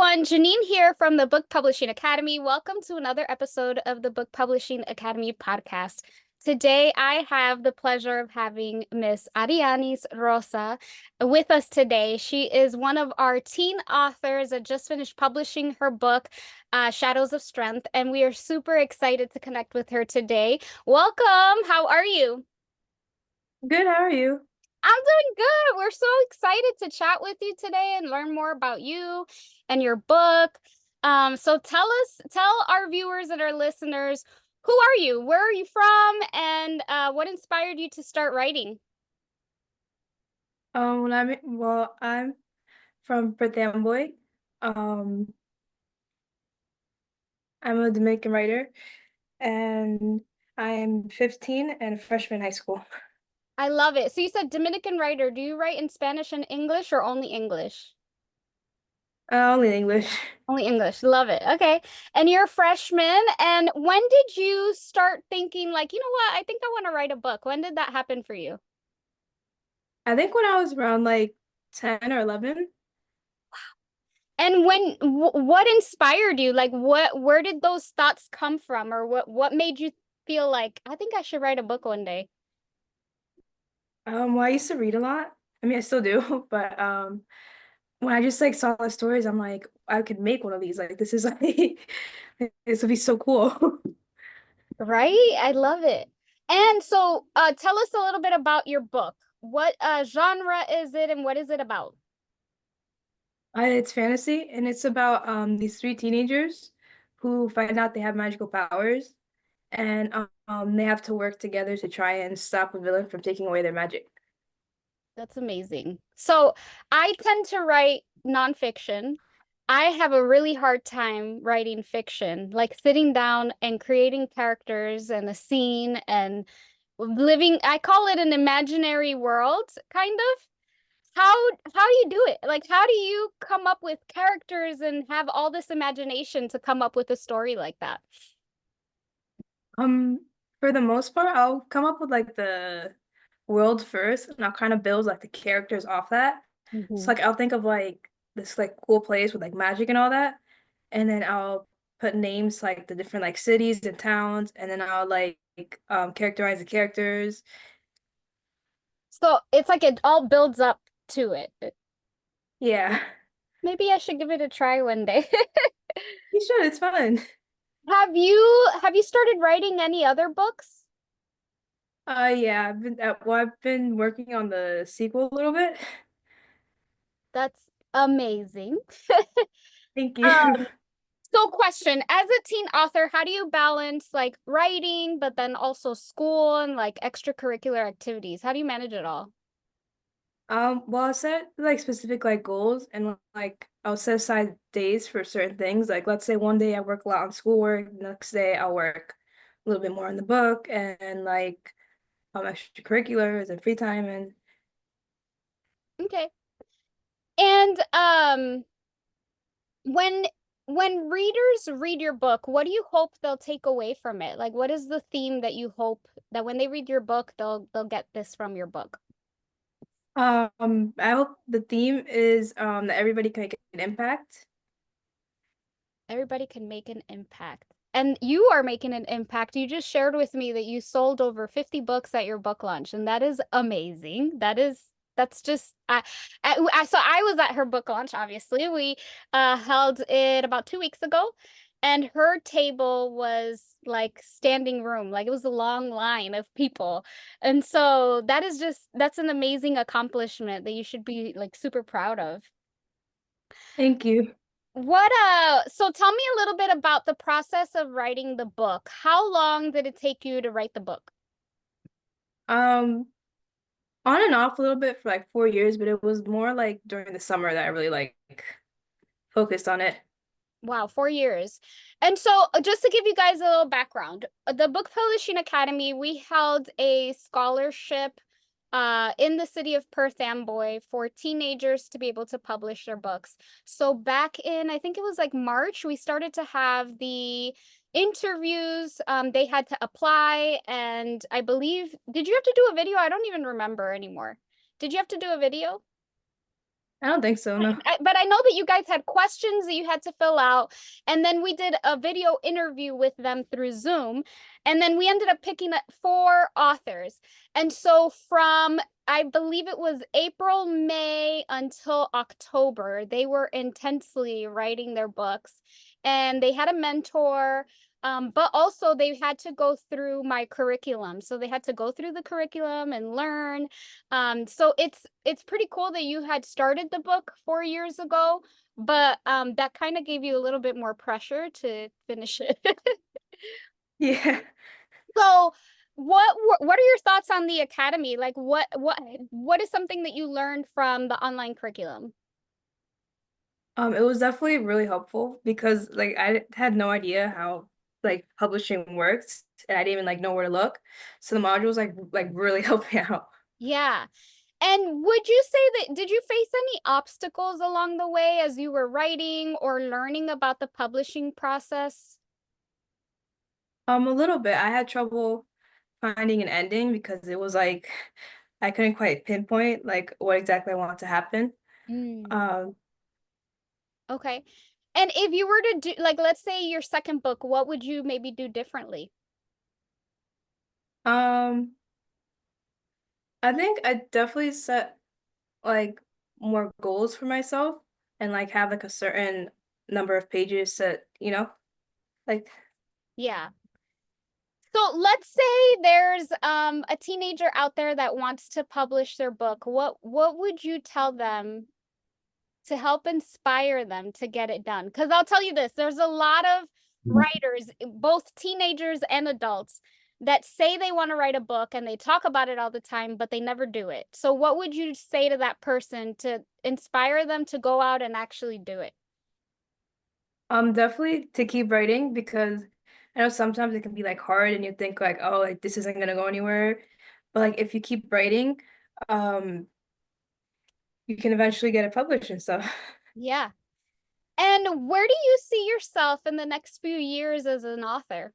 everyone, Janine here from the Book Publishing Academy. Welcome to another episode of the Book Publishing Academy podcast. Today, I have the pleasure of having Miss Arianis Rosa with us today. She is one of our teen authors that just finished publishing her book, Shadows of Strength, and we are super excited to connect with her today. Welcome. How are you? Good, how are you? I'm doing good. We're so excited to chat with you today and learn more about you and your book. So tell our viewers and our listeners, who are you? Where are you from? And what inspired you to start writing? I'm from Perth. Um, I'm a Dominican writer, and I am 15 and a freshman in high school. I love it. So you said Dominican writer. Do you write in Spanish and English or only English? Only in English. Only English. Love it. Okay. And you're a freshman. And when did you start thinking like, you know what? I think I want to write a book. When did that happen for you? I think when I was around like 10 or 11, And what inspired you? Like where did those thoughts come from, or what made you feel like I think I should write a book one day? well, I used to read a lot. I mean, I still do, but when I just like saw the stories, I'm like, I could make one of these. Like, this is like, this would be so cool. Right? I love it. And so tell us a little bit about your book. What genre is it and what is it about? It's fantasy, and it's about these three teenagers who find out they have magical powers, and they have to work together to try and stop a villain from taking away their magic. That's amazing. So I tend to write nonfiction. I have a really hard time writing fiction, like sitting down and creating characters and a scene and living, I call it an imaginary world, kind of. How do you do it? Like how do you come up with characters and have all this imagination to come up with a story like that? Um, for the most part, I'll come up with like the world first, and I'll kind of build like the characters off that. So Mhm. like I'll think of like this like cool place with like magic and all that, and then I'll put names like the different like cities and towns, and then I'll like characterize the characters. So it's like it all builds up to it. Yeah, Maybe I should give it a try one day. you should. It's fun. Have you started writing any other books? Yeah, I've been working on the sequel a little bit. That's amazing. Thank you. Um, so question, as a teen author, how do you balance like writing, but then also school and like extracurricular activities? How do you manage it all? Well, I set like specific like goals, and like I'll set aside days for certain things. Like let's say one day I work a lot on schoolwork, the next day I'll work a little bit more on the book and like extracurriculars and free time and Okay. And when when readers read your book, what do you hope they'll take away from it? Like what is the theme that you hope that when they read your book, they'll get this from your book? I hope the theme is that everybody can make an impact. Everybody can make an impact. And you are making an impact. You just shared with me that you sold over 50 books at your book launch, and that is amazing. That's just so I was at her book launch, obviously. We held it about 2 weeks ago, and her table was like standing room, like it was a long line of people. And so that's an amazing accomplishment that you should be like super proud of. Thank you. So tell me a little bit about the process of writing the book. How long did it take you to write the book? Um, on and off a little bit for like 4 years, but it was more like during the summer that I really like focused on it. Wow, 4 years. And so, just to give you guys a little background, the Book Publishing Academy, we held a scholarship in the city of Perth Amboy for teenagers to be able to publish their books. So back in, I think it was like March, we started to have the interviews. They had to apply, and I believe, did you have to do a video? I don't even remember anymore. Did you have to do a video? I don't think so, no. But I know that you guys had questions that you had to fill out. And then we did a video interview with them through Zoom. And then we ended up picking up 4 authors. And so from, I believe it was April, May until October, they were intensely writing their books. And they had a mentor. But also they had to go through my curriculum. So they had to go through the curriculum and learn. So it's pretty cool that you had started the book 4 years ago, but that kind of gave you a little bit more pressure to finish it. Yeah. So what are your thoughts on the academy? Like what is something that you learned from the online curriculum? It was definitely really helpful because like I had no idea how like publishing works and I didn't even like know where to look. So the modules like really helped me out. Yeah. And would you say that did you face any obstacles along the way as you were writing or learning about the publishing process? A little bit. I had trouble finding an ending because it was like I couldn't quite pinpoint like what exactly I want to happen. Mm, Um, okay. And if you were to do like let's say your second book, what would you maybe do differently? um, I think I definitely set like more goals for myself and like have like a certain number of pages set, like Yeah. So let's say there's a teenager out there that wants to publish their book. What would you tell them to help inspire them to get it done? Because I'll tell you this, there's a lot of writers, both teenagers and adults, that say they want to write a book and they talk about it all the time, but they never do it. So what would you say to that person to inspire them to go out and actually do it? definitely to keep writing because I know sometimes it can be like hard and you think like, oh, like this isn't gonna go anywhere. But like if you keep writing, um, you can eventually get it published and stuff. Yeah. And where do you see yourself in the next few years as an author?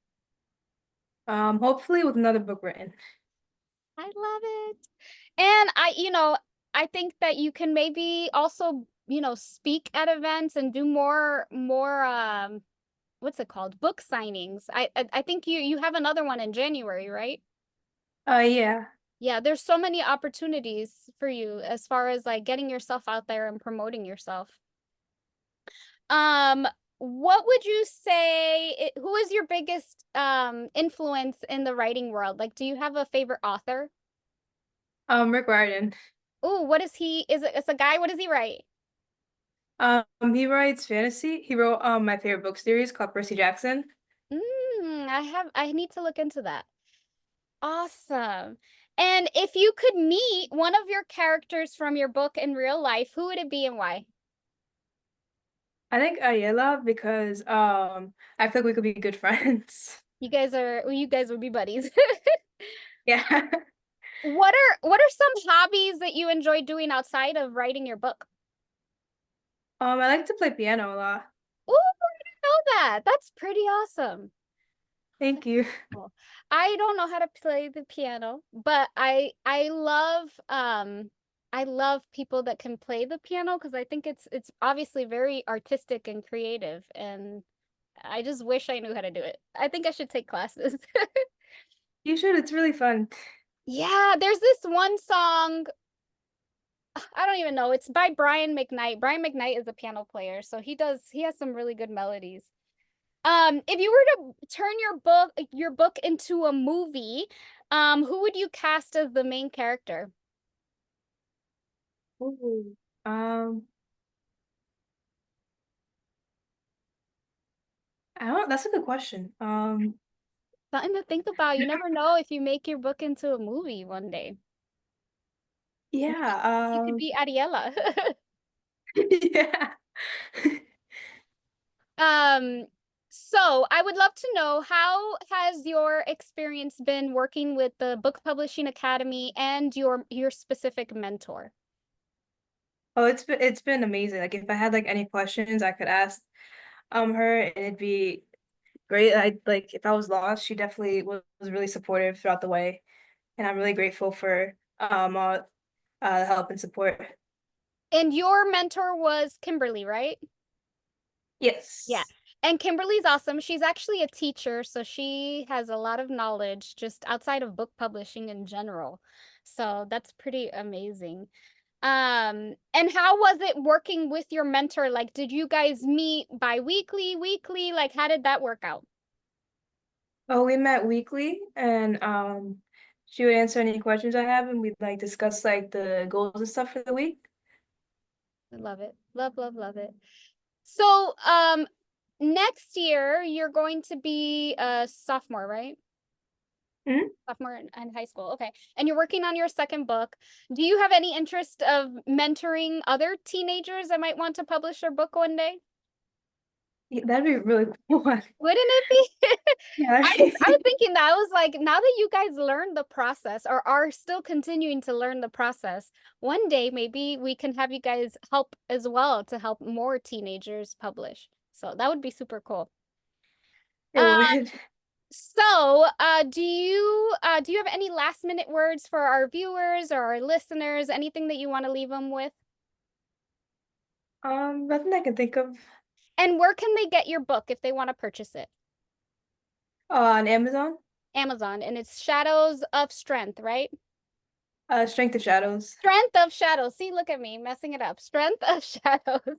Hopefully with another book written. I love it. And I think that you can maybe also, speak at events and do more what's it called? Book signings. I think you have another one in January, right? Yeah. Yeah, there's so many opportunities for you as far as like getting yourself out there and promoting yourself. Um, what would you say who is your biggest influence in the writing world? Like, do you have a favorite author? Rick Riordan. Oh, what is he? It's a guy. What does he write? He writes fantasy. He wrote my favorite book series called Percy Jackson. I need to look into that. Awesome. And if you could meet one of your characters from your book in real life, who would it be and why? I think Ariela because I feel like we could be good friends. You guys would be buddies. Yeah. What are some hobbies that you enjoy doing outside of writing your book? I like to play piano a lot. Oh, I didn't know that. That's pretty awesome. Thank you. Cool. I don't know how to play the piano, but I love people that can play the piano because I think it's obviously very artistic and creative and I just wish I knew how to do it. I think I should take classes. You should. It's really fun. Yeah, there's this one song, I don't even know. It's by Brian McKnight. Brian McKnight is a piano player, so he has some really good melodies. If you were to turn your book into a movie, who would you cast as the main character? Ooh. I don't. That's a good question. Something to think about. You never know if you make your book into a movie one day. Yeah. You could be Ariela. Yeah. Um, so I would love to know how has your experience been working with the Book Publishing Academy and your specific mentor? Oh, it's been amazing. Like if I had like any questions, I could ask her, and it'd be great. I like if I was lost, she definitely was really supportive throughout the way, and I'm really grateful for all the help and support. And your mentor was Kimberly, right? Yeah. Yes. And Kimberly's awesome. She's actually a teacher, so she has a lot of knowledge just outside of book publishing in general. So that's pretty amazing. And how was it working with your mentor? Like, did you guys meet bi-weekly, weekly? Like, how did that work out? Oh, we met weekly, and she would answer any questions I have, and we'd like discuss like the goals and stuff for the week. I love it. Love, love, love it. So, next year you're going to be a sophomore, right? Mhm. Sophomore in high school. Okay. And you're working on your second book. Do you have any interest of mentoring other teenagers that might want to publish their book one day? Yeah, that'd be really cool. Wouldn't it be? Yeah. I was thinking that. I was like, now that you guys learned the process or are still continuing to learn the process, one day maybe we can have you guys help as well to help more teenagers publish. So that would be super cool. It Uh, would. do you have any last minute words for our viewers or our listeners? Anything that you want to leave them with? Nothing I can think of. And where can they get your book if they want to purchase it? On Amazon. Amazon, and it's Shadows of Strength, right? Strength of Shadows. Strength of Shadows. See, look at me messing it up. Strength of Shadows.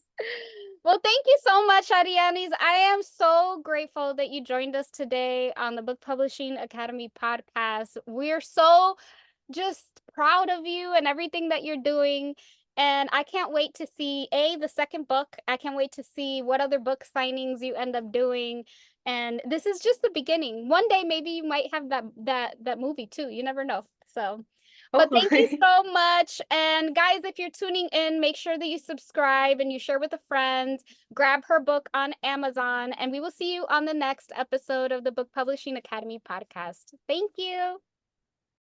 Well, thank you so much, Arianis. I am so grateful that you joined us today on the Book Publishing Academy podcast. We're so just proud of you and everything that you're doing. And I can't wait to see the second book. I can't wait to see what other book signings you end up doing. And this is just the beginning. One day maybe you might have that movie too. You never know. So, but thank you Hopefully. so much. And guys, if you're tuning in, make sure that you subscribe and you share with a friend. Grab her book on Amazon, and we will see you on the next episode of the Book Publishing Academy podcast. Thank you.